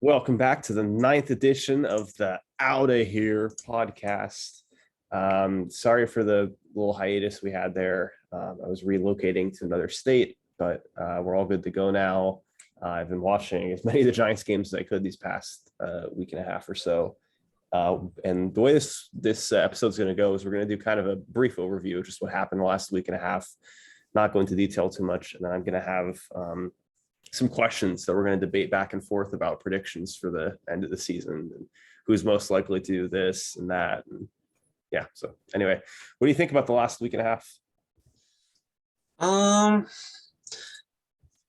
Welcome back to the ninth edition of the Outta Here podcast. Sorry for the little hiatus we had there. I was relocating to another state, but we're all good to go now. I've been watching as many of the Giants games as I could these past week and a half or so. And the way this episode is going to go is we're going to do kind of a brief overview of just what happened the last week and a half, not go into detail too much, and then I'm going to have some questions that we're going to debate back and forth about predictions for the end of the season and who's most likely to do this and that. And yeah. So anyway, what do you think about the last week and a half?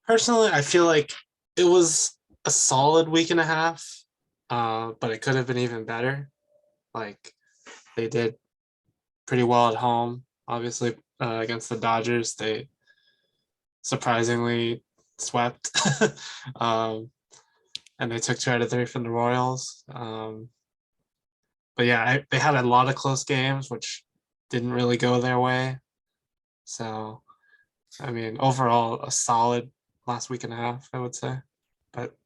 Personally, I feel like it was a solid week and a half, but it could have been even better. Like they did pretty well at home, obviously, against the Dodgers. They surprisingly swept. And they took 2 out of 3 from the Royals. But yeah, they had a lot of close games, which didn't really go their way. So, I mean, overall, a solid last week and a half, I would say, but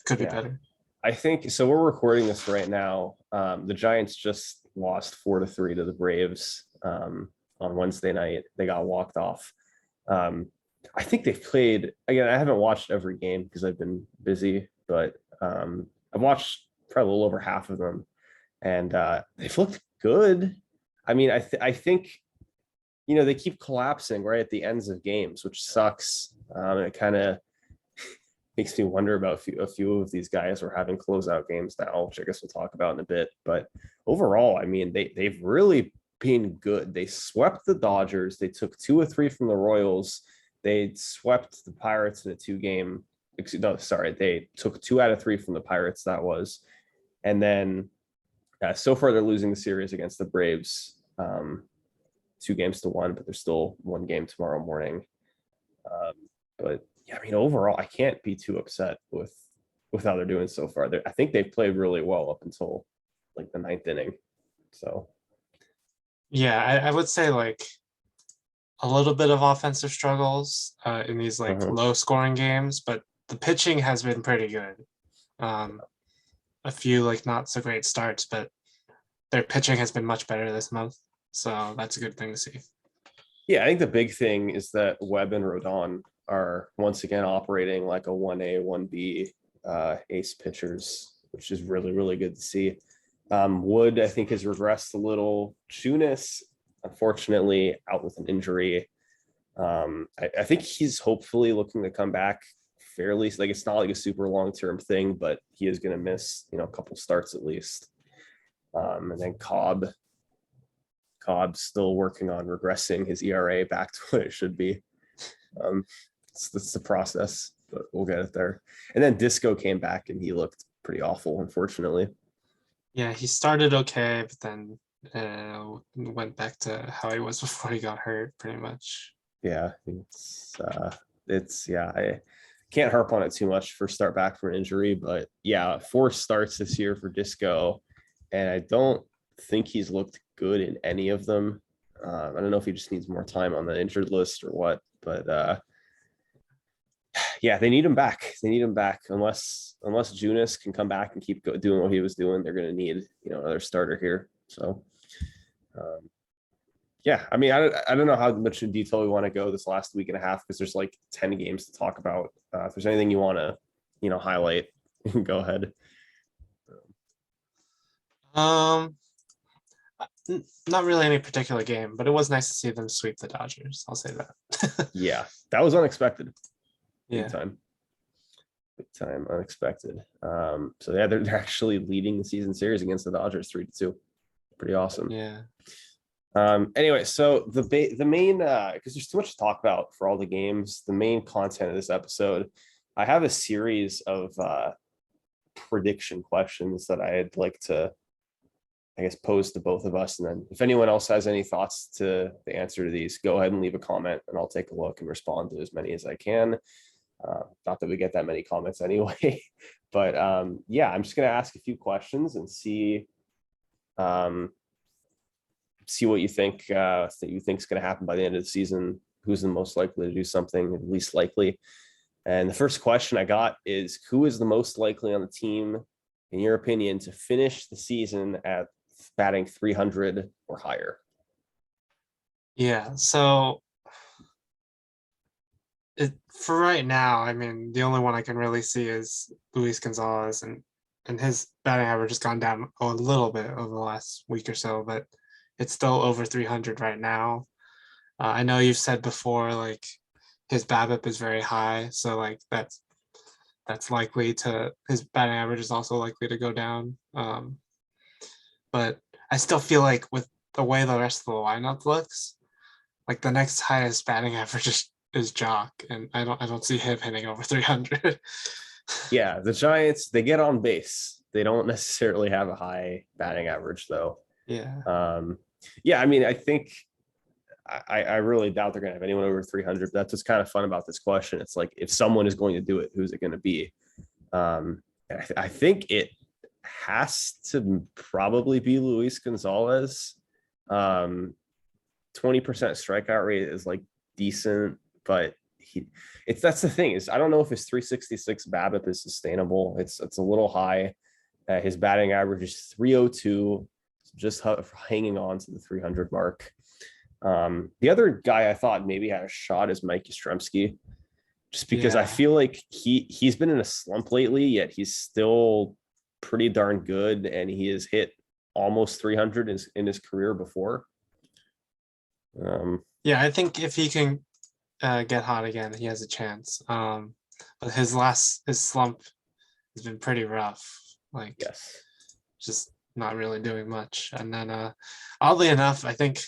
could be better. I think so. We're recording this right now. The Giants just lost 4-3 to the Braves on Wednesday night. They got walked off. I think they've played again. I haven't watched every game because I've been busy, but I've watched probably a little over half of them, and they've looked good. I mean, I think they keep collapsing right at the ends of games, which sucks. And it kind of makes me wonder about a few of these guys who are having closeout games now, which I guess we'll talk about in a bit. But overall, I mean, they've really been good. They swept the Dodgers. They took 2 or 3 from the Royals. They swept the Pirates in a 2-game. No, sorry, they took 2 out of 3 from the Pirates. That was, and then so far they're losing the series against the Braves, 2-1, but there's still 1 game tomorrow morning. But yeah, I mean, overall, I can't be too upset with how they're doing so far. I think they've played really well up until like the 9th inning. So yeah, I would say like a little bit of offensive struggles in these like low scoring games, but the pitching has been pretty good. A few like not so great starts, but their pitching has been much better this month. So that's a good thing to see. Yeah, I think the big thing is that Webb and Rodon are once again operating like a 1A, 1B ace pitchers, which is really, really good to see. Wood, I think, has regressed a little. Junis, unfortunately, out with an injury. I think he's hopefully looking to come back fairly. Like it's not like a super long-term thing, but he is going to miss, a couple starts at least. And then Cobb's still working on regressing his ERA back to what it should be. It's the process, but we'll get it there. And then Disco came back and he looked pretty awful, unfortunately. Yeah, he started okay, but then went back to how he was before he got hurt, pretty much. Yeah, I can't harp on it too much for start back from an injury, but yeah, 4 starts this year for Disco, and I don't think he's looked good in any of them. I don't know if he just needs more time on the injured list or what, but yeah, they need him back. Unless Junis can come back and keep doing what he was doing, they're going to need another starter here. So yeah, I mean, I don't know how much in detail we want to go this last week and a half because there's like 10 games to talk about. If there's anything you want to highlight, go ahead. Not really any particular game, but it was nice to see them sweep the Dodgers. I'll say that. Yeah, that was unexpected. Yeah. Big time unexpected. So yeah, they're actually leading the season series against the Dodgers 3-2. Pretty awesome. Yeah. Anyway, so the main because there's too much to talk about for all the games, the main content of this episode, I have a series of prediction questions that I'd like to, I guess, pose to both of us. And then if anyone else has any thoughts to the answer to these, go ahead and leave a comment and I'll take a look and respond to as many as I can. Not that we get that many comments anyway, but yeah, I'm just going to ask a few questions and see what you think that you think is going to happen by the end of the season. Who's the most likely to do something, least likely. And the first question I got is, who is the most likely on the team, in your opinion, to finish the season at batting 300 or higher? Yeah, so for right now, I mean, the only one I can really see is Luis Gonzalez, and his batting average has gone down a little bit over the last week or so, but it's still over 300 right now. I know you've said before, like his BABIP is very high, so like that's likely to his batting average is also likely to go down. But I still feel like with the way the rest of the lineup looks, like the next highest batting average is Jock, and I don't see him hitting over 300. Yeah, the Giants, they get on base. They don't necessarily have a high batting average, though. Yeah. Yeah, I mean, I think I really doubt they're going to have anyone over 300. That's what's kind of fun about this question. It's like, if someone is going to do it, who's it going to be? I think it has to probably be Luis Gonzalez. 20% strikeout rate is like decent, but that's the thing, is I don't know if his 366 BABIP is sustainable. It's a little high. His batting average is 302, just hanging on to the 300 mark. The other guy I thought maybe had a shot is Mike Yastrzemski, just because I feel like he's been in a slump lately, yet he's still pretty darn good, and he has hit almost 300 in his career before. Yeah, I think if he can get hot again, he has a chance. But his slump has been pretty rough. Like, yes, just not really doing much. And then oddly enough, I think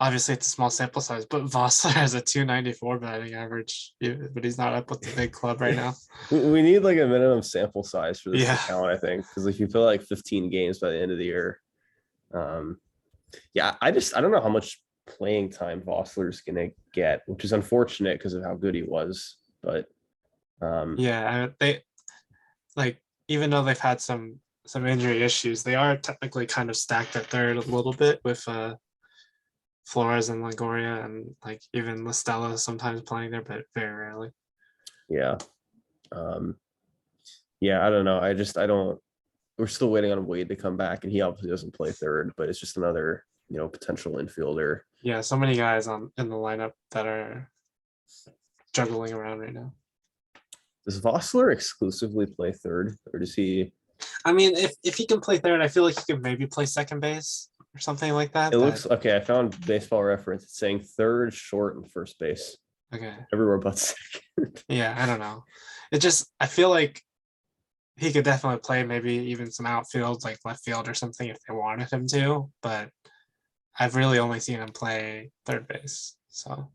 obviously it's a small sample size, but Vossler has a 294 batting average, but he's not up with the big club right now. We need like a minimum sample size for this Yeah. to count, I think, because if you feel like 15 games by the end of the year, yeah, I don't know how much playing time Vossler's gonna get, which is unfortunate because of how good he was. But yeah, they like, even though they've had some injury issues, they are technically kind of stacked at third a little bit with Flores and Longoria, and like even La Stella sometimes playing there, but very rarely. yeah, yeah, I don't know. I don't. We're still waiting on Wade to come back, and he obviously doesn't play third, but it's just another potential infielder. Yeah, so many guys in the lineup that are juggling around right now. Does Vossler exclusively play third, or does he? I mean, if he can play third, I feel like he could maybe play second base or something like that. It looks okay. I found Baseball Reference. It's saying third, short, and first base. Okay. Everywhere but second. Yeah, I don't know. I feel like he could definitely play maybe even some outfield, like left field or something, if they wanted him to. But I've really only seen him play third base. So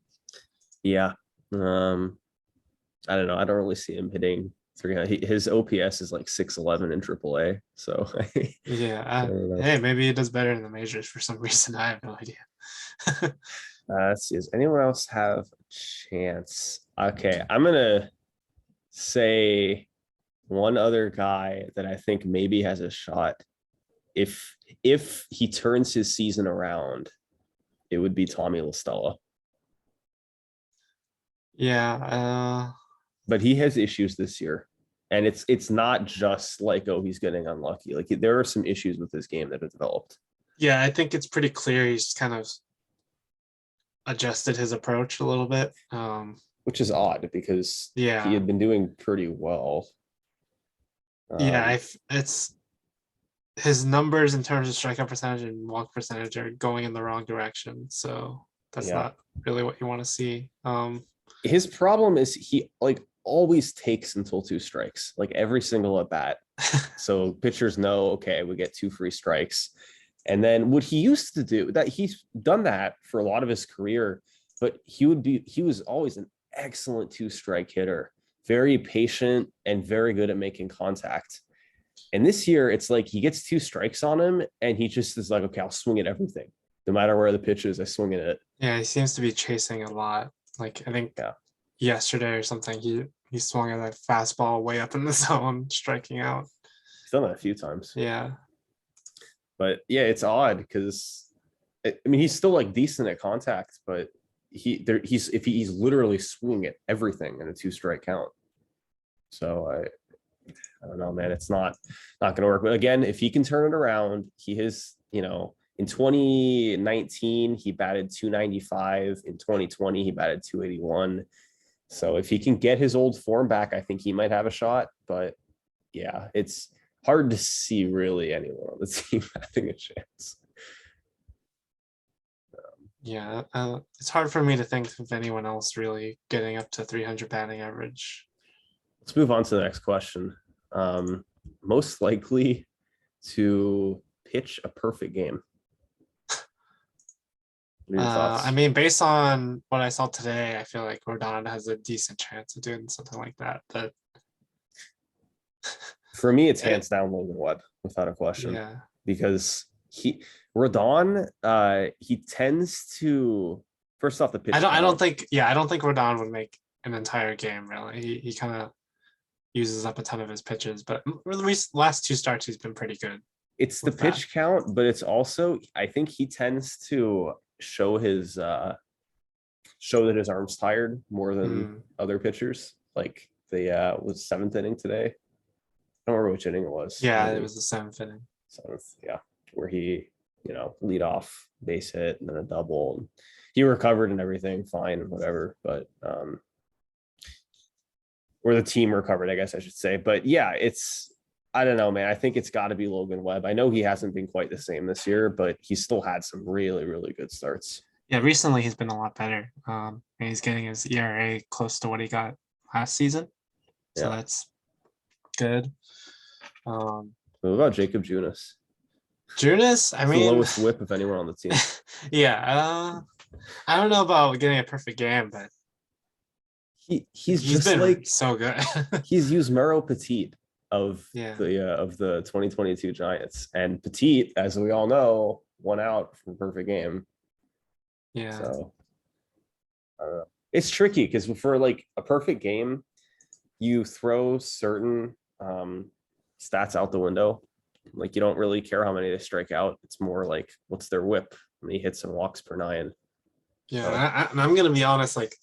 yeah, I don't know. I don't really see him hitting 300. His OPS is like 611 in AAA. So yeah, hey, maybe he does better in the majors for some reason. I have no idea. Let's see. Does anyone else have a chance? Okay, I'm gonna say one other guy that I think maybe has a shot. If he turns his season around, it would be Tommy La Stella. Yeah. But he has issues this year. And it's not just like, oh, he's getting unlucky. Like, there are some issues with his game that have developed. Yeah, I think it's pretty clear he's kind of adjusted his approach a little bit. Which is odd because he Yeah. had been doing pretty well. Yeah, it's his numbers in terms of strikeout percentage and walk percentage are going in the wrong direction. So that's Yeah. not really what you want to see. His problem is he like always takes until 2 strikes, like every single at bat. So pitchers know, okay, we get 2 free strikes. And then what he used to do, that he's done that for a lot of his career, but he was always an excellent 2-strike hitter, very patient and very good at making contact. And this year it's like he gets 2 strikes on him and he just is like, okay, I'll swing at everything. No matter where the pitch is, I swing at it. Yeah, he seems to be chasing a lot. Like, I think yesterday or something, he swung at a fastball way up in the zone, striking out. He's done that a few times. Yeah. But yeah, it's odd because I mean, he's still like decent at contact, but he's literally swinging at everything in a 2-strike count. So I don't know, man. It's not going to work. But again, if he can turn it around, he has, in 2019 he batted 295. In 2020 he batted 281. So if he can get his old form back, I think he might have a shot. But yeah, it's hard to see really anyone on the team having a chance. Yeah, it's hard for me to think of anyone else really getting up to 300 batting average. Let's move on to the next question. Most likely to pitch a perfect game. What are your thoughts? I mean, based on what I saw today, I feel like Rodon has a decent chance of doing something like that. But for me, it's hands down Logan Webb, without a question. Yeah. Because Rodon, he tends to, first off, the pitch. I don't think Rodon would make an entire game really. He kind of uses up a ton of his pitches, but the last 2 starts he's been pretty good. It's the pitch count, but it's also, I think he tends to show that his arm's tired more than other pitchers. Like the was 7th inning today. I don't remember which inning it was. Yeah, it was the 7th inning. 7th, yeah, where he lead off base hit and then a double. And he recovered and everything, fine, whatever. But or the team recovered, I guess I should say. But yeah, I don't know, man. I think it's got to be Logan Webb. I know he hasn't been quite the same this year, but he's still had some really, really good starts. Yeah, recently he's been a lot better. And he's getting his ERA close to what he got last season. So that's good. What about Jacob Junis? Junis, I mean, the lowest whip of anyone on the team. Yeah, I don't know about getting a perfect game, but he's just been like so good. He's Yusmeiro Petit of the 2022 Giants, and Petit, as we all know, won out from perfect game. Yeah. So it's tricky because for like a perfect game, you throw certain stats out the window. Like you don't really care how many they strike out. It's more like what's their whip, how many hits and walks per 9. Yeah, so. I'm gonna be honest. Like,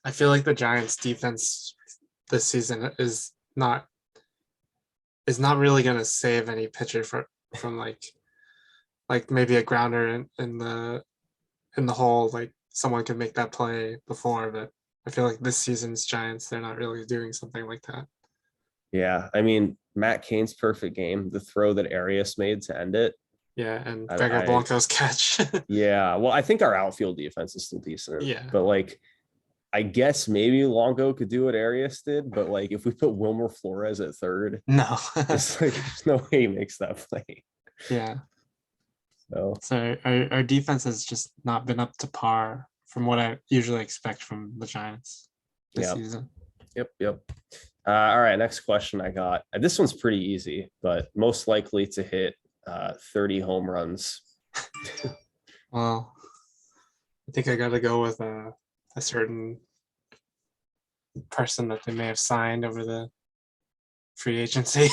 I feel like the Giants' defense this season is not really gonna save any pitcher from like maybe a grounder in the hole. Like someone could make that play before, but I feel like this season's Giants, they're not really doing something like that. Yeah, I mean, Matt Cain's perfect game, the throw that Arias made to end it. Yeah, and Gregor Blanco's catch. Yeah, well, I think our outfield defense is still decent. Yeah. But like, I guess maybe Longo could do what Arias did, but like if we put Wilmer Flores at third, no, it's like there's no way he makes that play. Yeah. So our defense has just not been up to par from what I usually expect from the Giants this season. Yep. All right, next question I got. This one's pretty easy, but most likely to hit 30 home runs. Well, I think I got to go with a certain person that they may have signed over the free agency,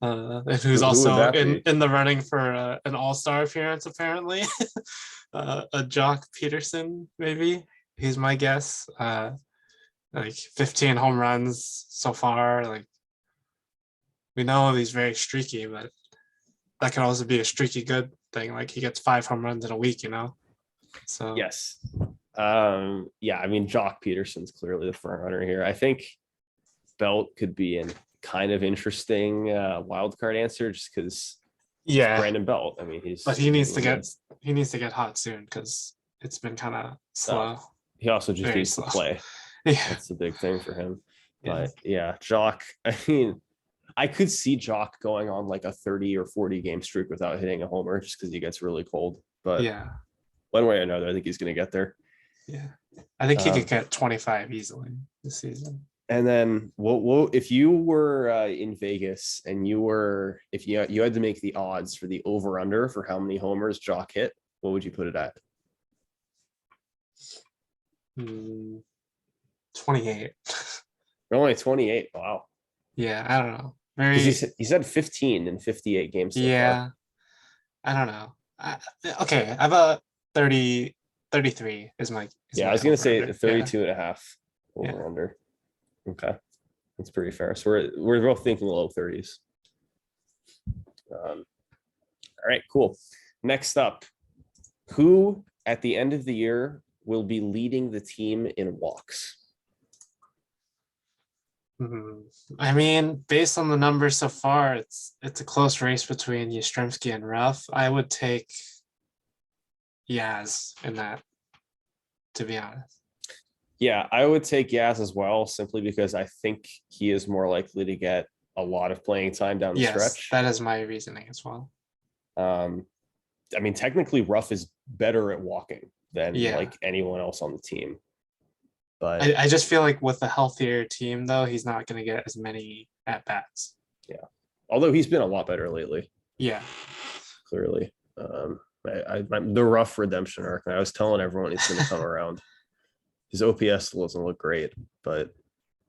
who's also in the running for an all-star appearance, apparently. A Jock Peterson, maybe. He's my guess. Like 15 home runs so far. Like, we know he's very streaky, but that could also be a streaky good thing. Like he gets 5 home runs in a week, So yes. Yeah, I mean, Jock Peterson's clearly the front runner here. I think Belt could be a kind of interesting wild card answer just because Brandon Belt. I mean, he needs to get hot soon because it's been kind of slow. He also just needs to play. Yeah, that's the big thing for him. But yeah, Jock, I mean, I could see Jock going on like a 30 or 40 game streak without hitting a homer just because he gets really cold. But one way or another, I think he's going to get there. Yeah, I think he could get 25 easily this season. And then, what if you were in Vegas and you had to make the odds for the over under for how many homers Jock hit? What would you put it at? 28. Only 28. Wow. Yeah, I don't know. He's had 15 in 58 games so far. I don't know. Okay, I have a 30 33 is my I was gonna say over-under. 32 and a half over Yeah. under. Okay. That's pretty fair. So we're both thinking low 30s. All right, cool. Next up, who at the end of the year will be leading the team in walks? I mean, based on the numbers so far, it's a close race between Yastrzemski and Ruff. I would take Yaz in that, to be honest. Yeah, I would take Yaz as well, simply because I think he is more likely to get a lot of playing time down the Yes, stretch. that is my reasoning as well. I mean, technically, Ruff is better at walking than Yeah. like anyone else on the team. But I just feel like with a healthier team, though, he's not going to get as many at bats. yeah, although he's been a lot better lately, Yeah. clearly. The Ruff redemption arc. I was telling everyone he's going to come around. His OPS still doesn't look great, but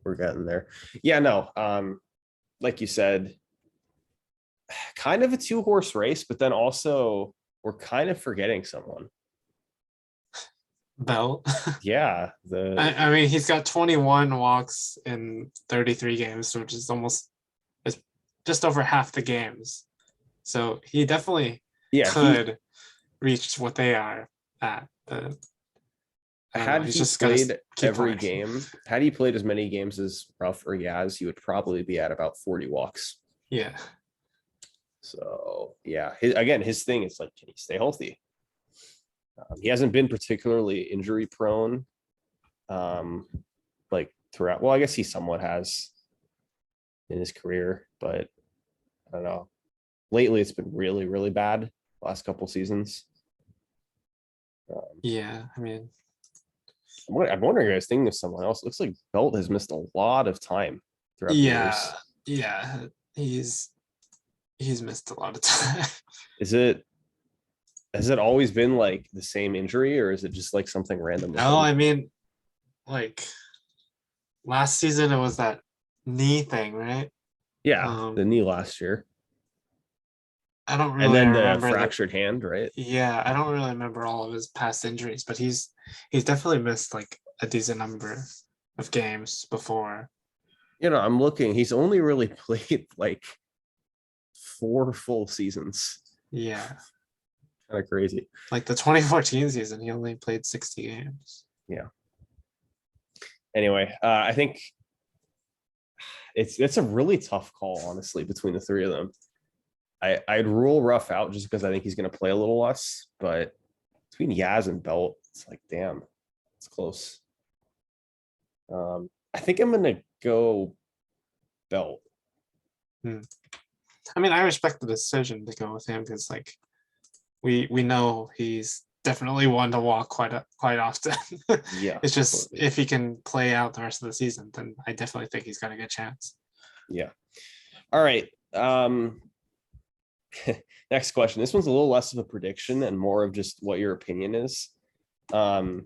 we're getting there. Yeah, no. Like you said, kind of a 2-horse race, but then also we're kind of forgetting someone. Belt. Yeah. I mean, he's got 21 walks in 33 games, which is it's just over half the games. So he definitely could reach what they are at. Had he played every game, had he played as many games as Ruff or Yaz, he would probably be at about 40 walks. Yeah. So yeah, his thing is like, can he stay healthy? He hasn't been particularly injury prone, like throughout. Well, I guess he somewhat has in his career, but I don't know. Lately, it's been really, really bad. Last couple seasons. Yeah, I mean, I'm wondering, guys, thinking of someone else. It looks like Belt has missed a lot of time throughout the years. Yeah, he's missed a lot of time. Has it always been like the same injury, or is it just like something random? No, I mean, like last season it was that knee thing, right? Yeah, the knee last year. I don't really remember the fractured hand, right? Yeah, I don't really remember all of his past injuries, but he's definitely missed like a decent number of games before. I'm looking. He's only really played like 4 full seasons. Yeah. Kind of crazy. Like the 2014 season, he only played 60 games. Yeah. Anyway, I think it's a really tough call, honestly, between the three of them. I'd rule Ruff out just because I think he's going to play a little less, but between Yaz and Belt, it's like, damn, it's close. I think I'm going to go Belt. I mean, I respect the decision to go with him because, like, we know he's definitely one to walk quite often. Yeah, it's just if he can play out the rest of the season, then I definitely think he's got a good chance. Yeah. All right. Next question. This one's a little less of a prediction and more of just what your opinion is. Okay.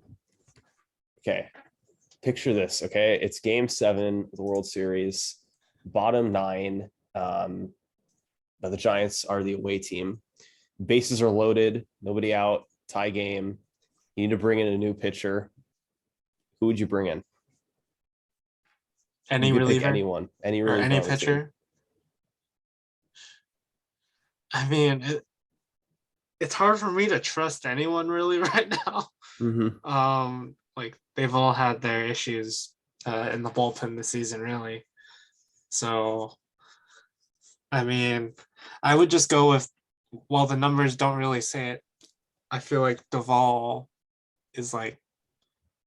Picture this. Okay. It's game 7 of the World Series, bottom 9. But the Giants are the away team. Bases are loaded, nobody out, tie game. You need to bring in a new pitcher. Who would you bring in? Any reliever? Anyone. Any reliever. Or any pitcher? I mean, it's hard for me to trust anyone really right now. Mm-hmm. Like they've all had their issues in the bullpen this season, really. So, I mean, I would just go with, while the numbers don't really say it, I feel like Duvall is like,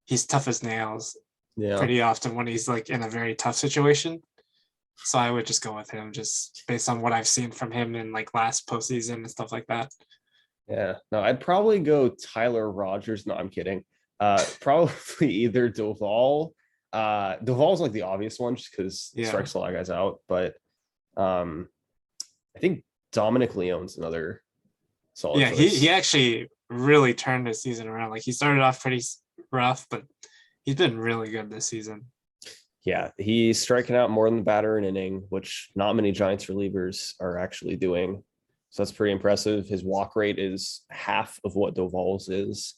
he's tough as nails pretty often when he's like in a very tough situation. So I would just go with him just based on what I've seen from him in like last postseason and stuff like that. Yeah, no, I'd probably go Tyler Rogers. No, I'm kidding. Probably either Duvall. Duvall's like the obvious one just because he strikes a lot of guys out. But I think Dominic Leone's another solid choice. He actually really turned his season around. Like he started off pretty rough, but he's been really good this season. Yeah, he's striking out more than the batter an inning, which not many Giants relievers are actually doing. So that's pretty impressive. His walk rate is half of what Duvall's is.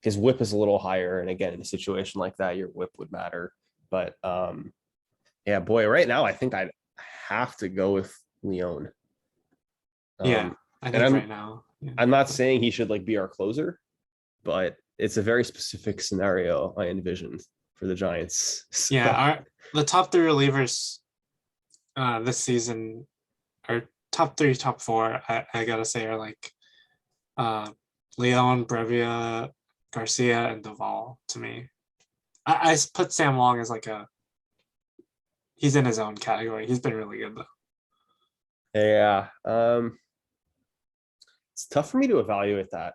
His whip is a little higher, and again, in a situation like that, your whip would matter. But yeah, boy, right now I think I'd have to go with Leon. Yeah, I And think right now. Yeah. I'm not saying he should like be our closer, but it's a very specific scenario I envisioned for the Giants. So, Yeah, the top three relievers this season, or top three, top four, I gotta say are like Leon, Brevia, Garcia, and Duvall to me. I put Sam Long as like he's in his own category. He's been really good though. yeah, it's tough for me to evaluate that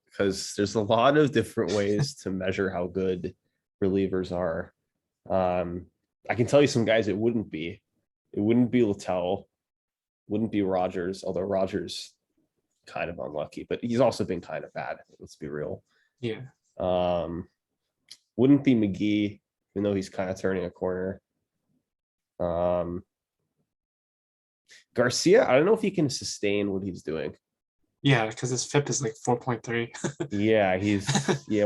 because there's a lot of different ways to measure how good relievers are. I can tell you some guys it wouldn't be. It wouldn't be Littell, wouldn't be Rogers, although Rogers kind of unlucky, but he's also been kind of bad. Let's be real. Yeah. Wouldn't be McGee, even though he's kind of turning a corner. Garcia, I don't know if he can sustain what he's doing. Yeah, because his FIP is like 4.3. Yeah,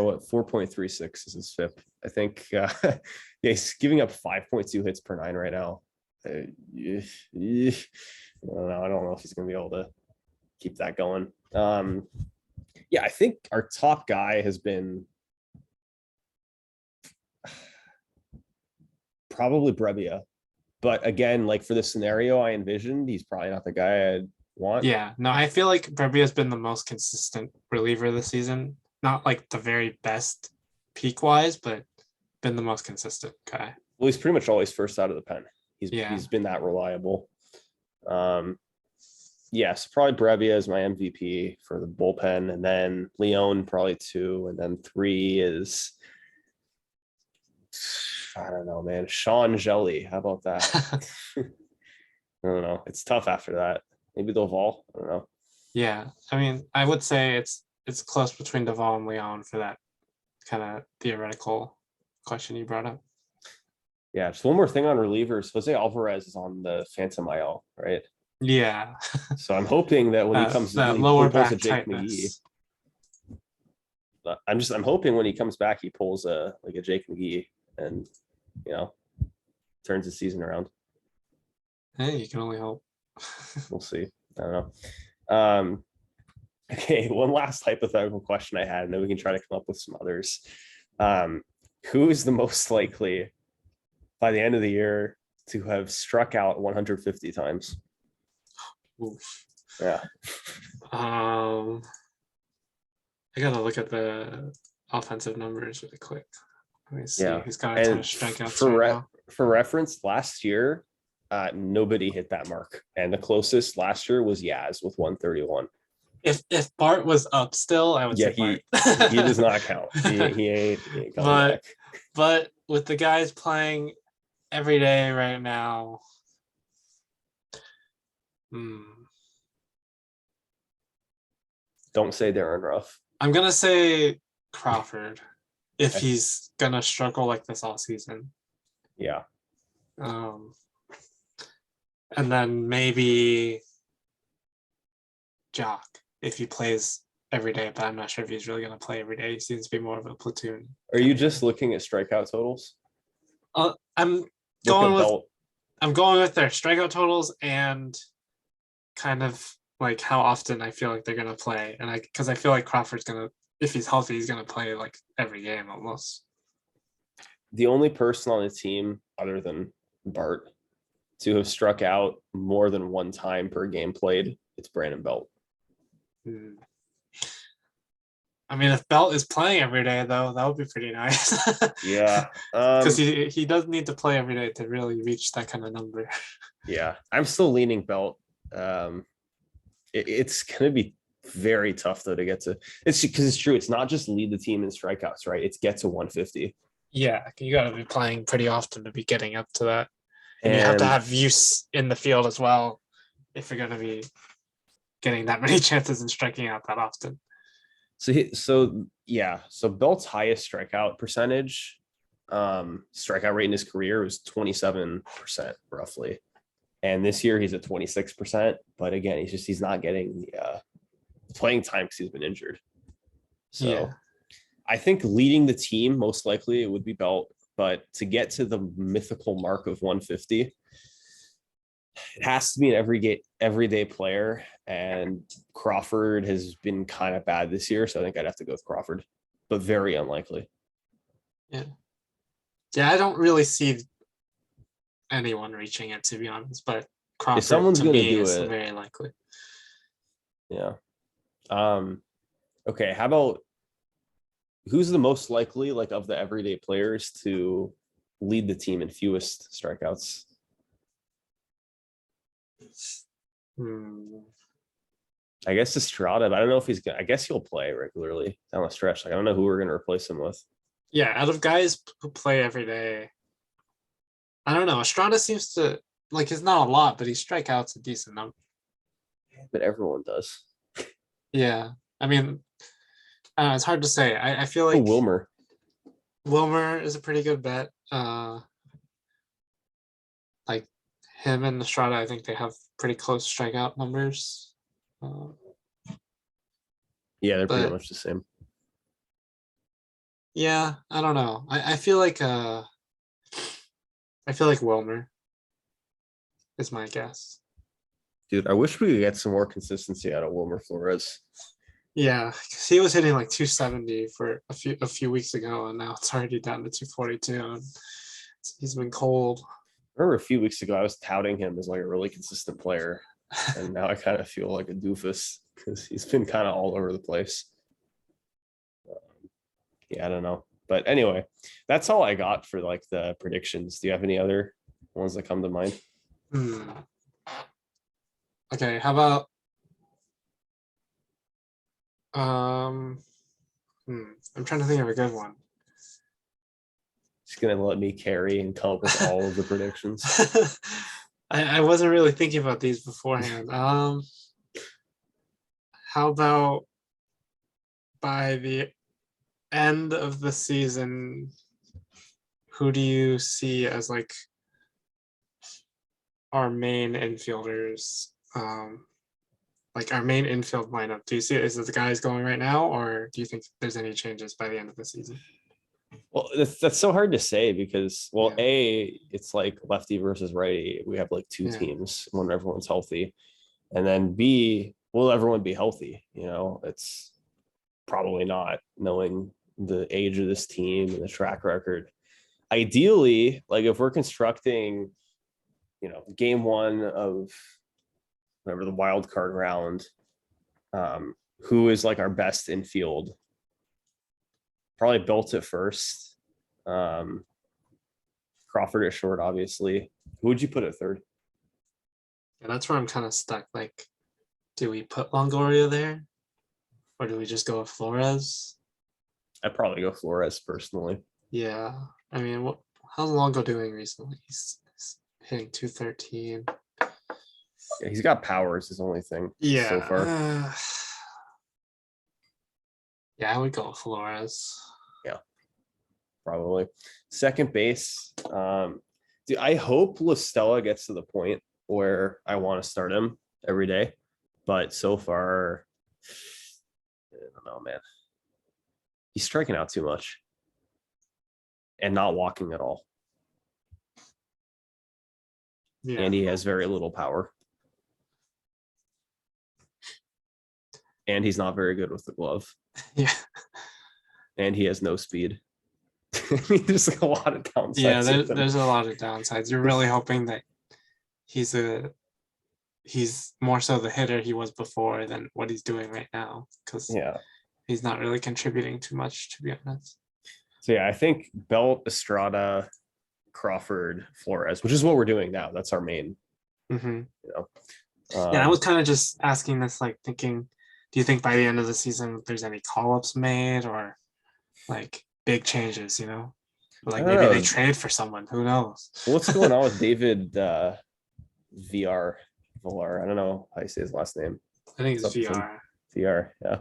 what 4.36 is his FIP. I think yeah, he's giving up 5.2 hits per nine right now. I don't know if he's gonna be able to keep that going. Yeah, I think our top guy has been probably Brevia. But again, like for the scenario I envisioned, he's probably not the guy I'd want. Yeah, no, I feel like Brevia has been the most consistent reliever this season. Not like the very best peak wise, but been the most consistent guy. Well, he's pretty much always first out of the pen. He's been that reliable. Yes, probably Brevia is my MVP for the bullpen, and then Leon probably 2, and then 3 is I don't know, man. Sean Jelly. How about that? I don't know. It's tough after that. Maybe Duvall. I don't know. Yeah, I mean, I would say it's close between Duvall and Leon for that kind of theoretical question you brought up. Yeah, just one more thing on relievers. Jose Alvarez is on the Phantom IL, right? Yeah. So I'm hoping that when he comes, that when lower he pulls back a Jake tightness. McGee. I'm hoping when he comes back, he pulls a Jake McGee and turns the season around. Hey, you can only hope. We'll see. I don't know. Okay, one last hypothetical question I had, and then we can try to come up with some others. Who is the most likely by the end of the year to have struck out 150 times? Oof. Yeah. I gotta look at the offensive numbers really quick. Let me see who's got a ton of strikeouts for reference, last year, nobody hit that mark, and the closest last year was Yaz with 131. If Bart was up still, I would say Bart. He does not count. He ain't coming back. But with the guys playing every day right now, don't say Darren Ruff. I'm gonna say Crawford if he's gonna struggle like this all season. Yeah. And then maybe Jock if he plays every day, but I'm not sure if he's really gonna play every day. He seems to be more of a platoon. Are you just looking at strikeout totals? I'm going with their strikeout totals and kind of like how often I feel like they're gonna play, and because I feel like Crawford's gonna, if he's healthy, he's gonna play like every game almost. The only person on the team other than Bart to have struck out more than one time per game played, it's Brandon Belt. I mean, if Belt is playing every day, though, that would be pretty nice. Yeah, because he does need to play every day to really reach that kind of number. Yeah, I'm still leaning Belt. It's going to be very tough though to get to. It's because it's true. It's not just lead the team in strikeouts, right? It's get to 150. Yeah, you got to be playing pretty often to be getting up to that, and you have to have use in the field as well if you're going to be getting that many chances and striking out that often. So Belt's highest strikeout percentage, strikeout rate in his career was 27% roughly. And this year he's at 26%, but again, he's not getting the playing time because he's been injured. So Yeah. I think leading the team, most likely it would be Belt, but to get to the mythical mark of 150, it has to be an everyday player. And Crawford has been kind of bad this year. So I think I'd have to go with Crawford, but very unlikely. Yeah. Yeah, I don't really see anyone reaching it, to be honest, but Crawford someone's to gonna me do is it, very likely. Yeah. Okay, how about who's the most likely, like, of the everyday players to lead the team in fewest strikeouts? Hmm. I guess Estrada, but I don't know if he's gonna. I guess he'll play regularly down the stretch. Like, I don't know who we're gonna replace him with. Yeah, out of guys who play every day, I don't know. Estrada seems to like it's not a lot, but he strikeouts a decent number. But everyone does. Yeah, I mean, it's hard to say. I feel Oh, like Wilmer. Wilmer is a pretty good bet. Like him and Estrada, I think they have pretty close strikeout numbers. Yeah, they're pretty But much the same. yeah, I don't know. I feel like Wilmer is my guess. Dude, I wish we could get some more consistency out of Wilmer Flores. Yeah, because he was hitting like 270 for a few weeks ago, and now it's already down to 242. And he's been cold. I remember a few weeks ago I was touting him as like a really consistent player, and now I kind of feel like a doofus because he's been kind of all over the place. Yeah, I don't know. But anyway, that's all I got for like the predictions. Do you have any other ones that come to mind? Hmm. Okay, how about I'm trying to think of a good one. Just gonna let me carry and come up with all of the predictions. I wasn't really thinking about these beforehand. How about by the end of the season, who do you see as like our main infielders? Like our main infield lineup. Do you see it? Is it the guys going right now, or do you think there's any changes by the end of the season? Well, that's so hard to say because, well, Yeah. it's like lefty versus righty. We have like two Yeah. teams when everyone's healthy. And then B, will everyone be healthy? You know, it's probably not, knowing the age of this team and the track record. Ideally, like if we're constructing, game one of whatever the wild card round, who is like our best infield? Probably Built at first. Crawford at short, obviously. Who would you put at third? And that's where I'm kind of stuck. Like, do we put Longoria there? Or do we just go with Flores? I'd probably go Flores personally. Yeah. I mean, how's Longo doing recently? He's hitting 213. Yeah, he's got power is his only thing so far. Yeah, I would go with Flores. Yeah, probably. Second base. Dude, I hope La Stella gets to the point where I want to start him every day. But so far, I don't know, man. He's striking out too much and not walking at all. Yeah. And he has very little power. And he's not very good with the glove. Yeah. And he has no speed. I mean, there's like a lot of downsides. Yeah, there's a lot of downsides. You're really hoping that he's more so the hitter he was before than what he's doing right now, because he's not really contributing too much, to be honest. So yeah, I think Belt, Estrada, Crawford, Flores, which is what we're doing now. That's our main. Mm-hmm. Yeah, I was kind of just asking this, like thinking, do you think by the end of the season there's any call-ups made or like big changes? Like maybe they trade for someone. Who knows? What's going on with David Villar? I don't know how you say his last name. I think it's VR. VR, yeah.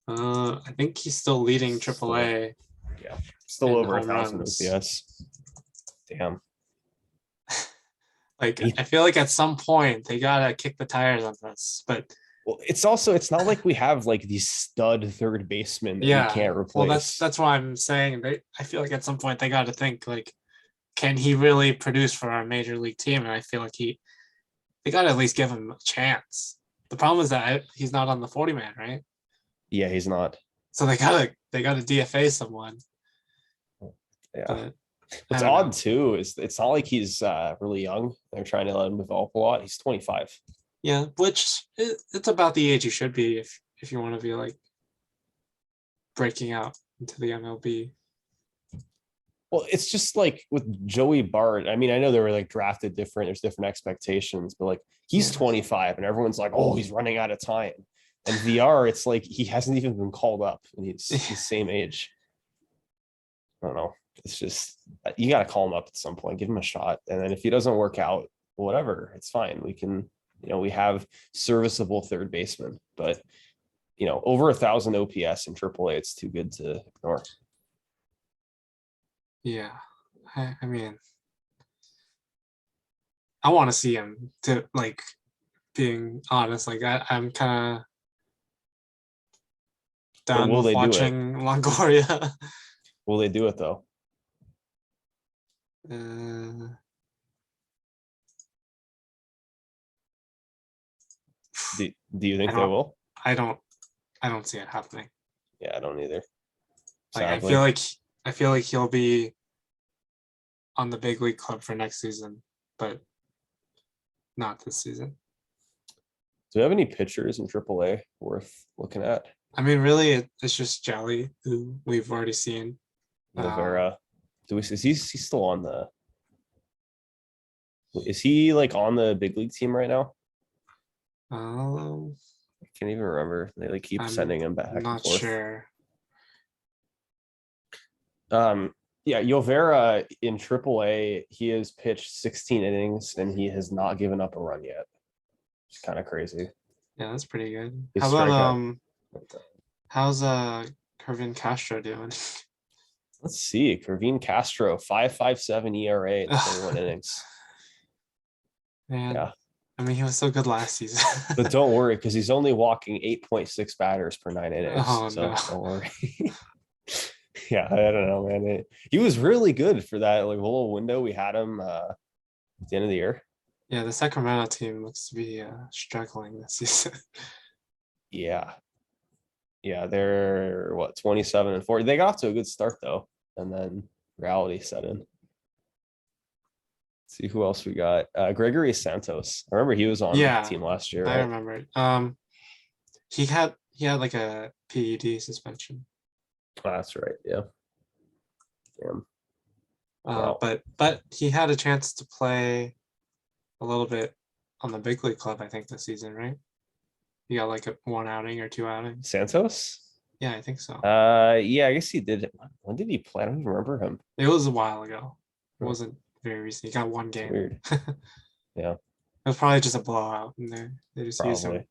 I think he's still leading AAA. Yeah, still over 1,000 OPS. Damn. Like I feel like at some point they gotta kick the tires on this, but Well, it's not like we have like these stud third basemen that we Yeah. can't Well, replace. that's why I'm saying I feel like at some point they got to think like, can he really produce for our major league team? And I feel like they got to at least give him a chance. The problem is that he's not on the 40 man, right? Yeah, he's not. So they gotta DFA someone. Yeah. But What's odd too is it's not like he's really young. They're trying to let him develop a lot. He's 25. Yeah, which it's about the age you should be if you want to be like breaking out into the MLB. Well, it's just like with Joey Bart. I mean, I know they were like drafted different. There's different expectations, but like he's 25 and everyone's like, oh, he's running out of time. And VR, it's like he hasn't even been called up and he's the same age. I don't know. It's just you got to call him up at some point, give him a shot. And then if he doesn't work out, whatever, it's fine. We can, we have serviceable third baseman, but over 1,000 OPS in AAA, it's too good to ignore. Yeah, I mean, I want to see him to like being honest. Like I'm kind of done with watching Longoria. Will they do it though? Do you think they will? I don't see it happening. Yeah, I don't either. Like, I feel like he'll be on the big league club for next season, but not this season. Do we have any pitchers in AAA worth looking at? I mean, really, it's just Jelly, who we've already seen. Rivera. Is he still on the? Is he like on the big league team right now? I can't even remember. They like keep sending him back. Not sure. Yeah, Yovera in AAA, he has pitched 16 innings and he has not given up a run yet. It's kind of crazy. Yeah, that's pretty good. How about how's Kervin Castro doing? Let's see. Kervin Castro, 5.57 ERA, 21 innings. Man, yeah. I mean, he was so good last season. But don't worry, because he's only walking 8.6 batters per 9 innings. Oh, so no. Don't worry. Yeah, I don't know, man. He was really good for that like little window we had him at the end of the year. Yeah, the Sacramento team looks to be struggling this season. Yeah, they're 27 and 40. They got off to a good start though, and then reality set in. Let's see who else we got. Gregory Santos. I remember he was on the team last year. I remember. He had like a PED suspension. Oh, that's right. Yeah. Damn. Wow. But he had a chance to play a little bit on the big league club, I think, this season, right? He got like one outing or two outings. Santos? Yeah, I think so. Yeah, I guess he did. When did he play? I don't even remember him. It was a while ago. It wasn't very recent. He got one game. Weird. Yeah. It was probably just a blowout in there. They just used him.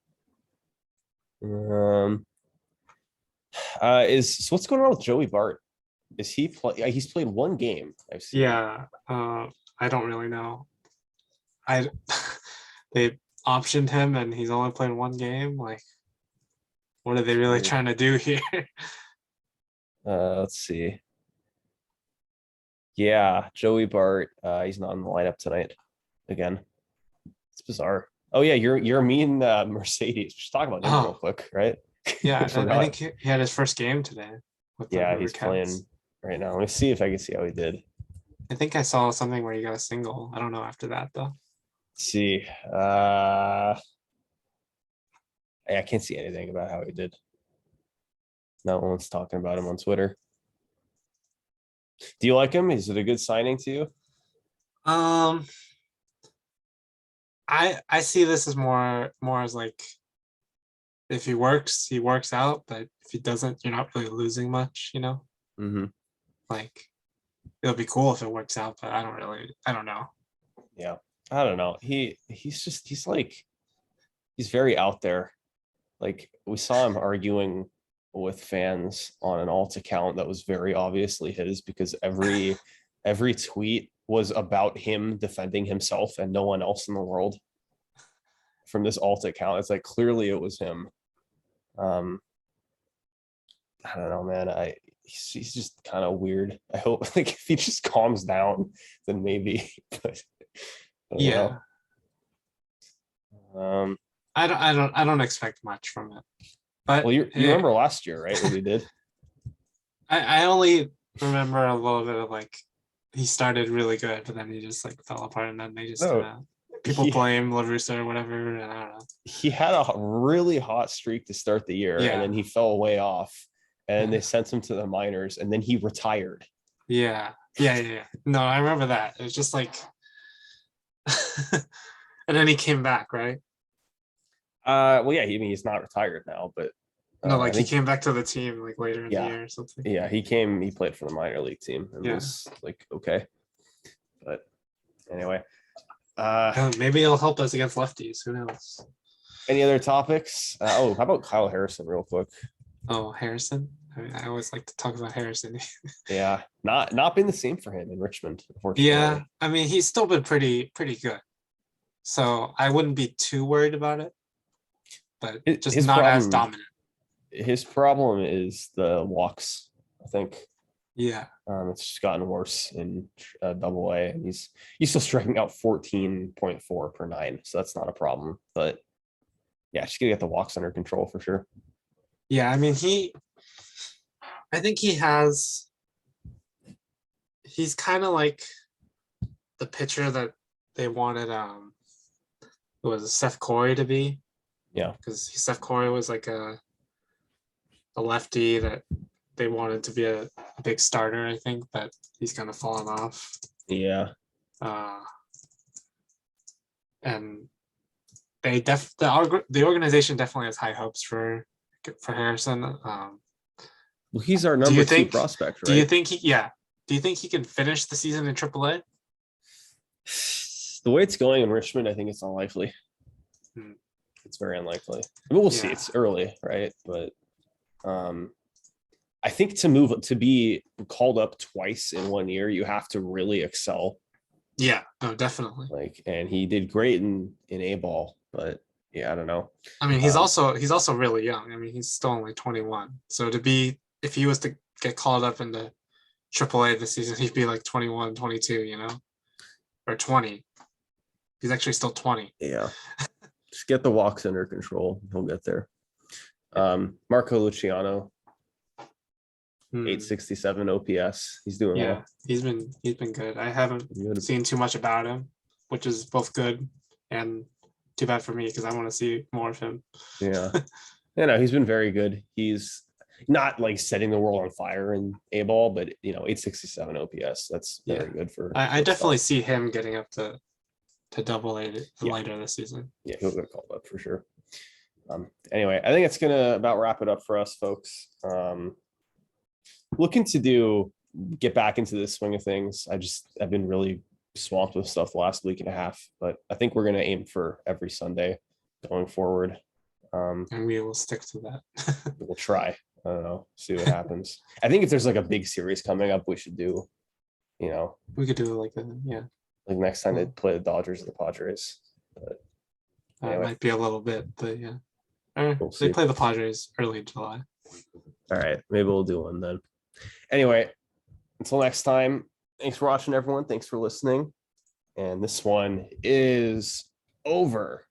So what's going on with Joey Bart? Is he play? He's played one game. I've seen. Yeah, I don't really know. They optioned him and he's only played one game. Like, what are they really trying to do here? Let's see. Yeah, Joey Bart. He's not in the lineup tonight. Again, it's bizarre. Oh yeah, you're mean Mercedes. Just talk about him real quick, right? Yeah, I think he had his first game today. Yeah, he's playing right now. Let me see if I can see how he did. I think I saw something where he got a single. I don't know after that though. Let's see. I can't see anything about how he did. No one's talking about him on Twitter. Do you like him? Is it a good signing to you? I see this as more as like, if he works out, but if he doesn't, you're not really losing much, you know? Mm-hmm. Like, it'll be cool if it works out, but I don't know. Yeah, I don't know. He's very out there. Like, we saw him arguing with fans on an alt account that was very obviously his, because every tweet was about him defending himself and no one else in the world. from this alt account. It's like clearly it was him. I don't know, man. He's just kind of weird. I hope like if he just calms down, then maybe. But I don't Yeah. know. I don't expect much from it. But Well, you remember last year, right? What he did? I only remember a little bit of like he started really good, but then he just like fell apart, and then they just people blame La Russa or whatever, and I don't know. He had a really hot streak to start the year, and then he fell way off, and they sent him to the minors, and then he retired. Yeah. No, I remember that. It was just like, and then he came back, right? Well, yeah. I mean, he's not retired now, but no, like he came back to the team like later in the year or something. Yeah, he played for the minor league team and was like, okay. But anyway, maybe it'll help us against lefties. Who knows? Any other topics? How about Kyle Harrison real quick? Oh, Harrison. I always like to talk about Harrison. Yeah, not been the same for him in Richmond, unfortunately. Yeah, I mean, he's still been pretty good. So I wouldn't be too worried about it, but just his not as dominant. His problem is the walks, I think. Yeah. It's just gotten worse in Double A, and he's still striking out 14.4 per 9, so that's not a problem. But yeah, just gotta get the walks under control for sure. Yeah, I mean, I think he's kind of like the pitcher that they wanted it was Seth Corey to be. Yeah, because Seth Corey was like a lefty that they wanted to be a big starter, I think, but he's kind of fallen off. Yeah. And the organization definitely has high hopes for Harrison. Well, he's our number 2 prospect, right? Do you think he can finish the season in AAA? The way it's going in Richmond, I think it's unlikely. It's very unlikely. We'll see. It's early, right? But I think to be called up twice in 1 year, you have to really excel. Yeah, no, definitely. And he did great in A-ball, but yeah, I don't know. I mean, he's also really young. I mean, he's still only 21. So if he was to get called up into AAA this season, he'd be like 21, 22, or 20. He's actually still 20. Yeah. Just get the walks under control. He'll get there. Marco Luciano, 867 OPS. He's doing well. He's been good. I haven't seen too much about him, which is both good and too bad for me because I want to see more of him. Yeah. He's been very good. He's not like setting the world on fire in A-ball, but 867 OPS. That's very good for. I definitely see him getting up to Double A later this season. Yeah, he'll get called up for sure. Anyway, I think it's gonna about wrap it up for us, folks. Looking to get back into the swing of things. I've been really swamped with stuff the last week and a half, but I think we're gonna aim for every Sunday going forward. And we will stick to that. We'll try. I don't know. See what happens. I think if there's like a big series coming up, we should do. We could do like next time they play the Dodgers or the Padres. But anyway. Might be a little bit, but yeah. They play the Padres early July. All right, maybe we'll do one then. Anyway, until next time, thanks for watching, everyone. Thanks for listening. And this one is over.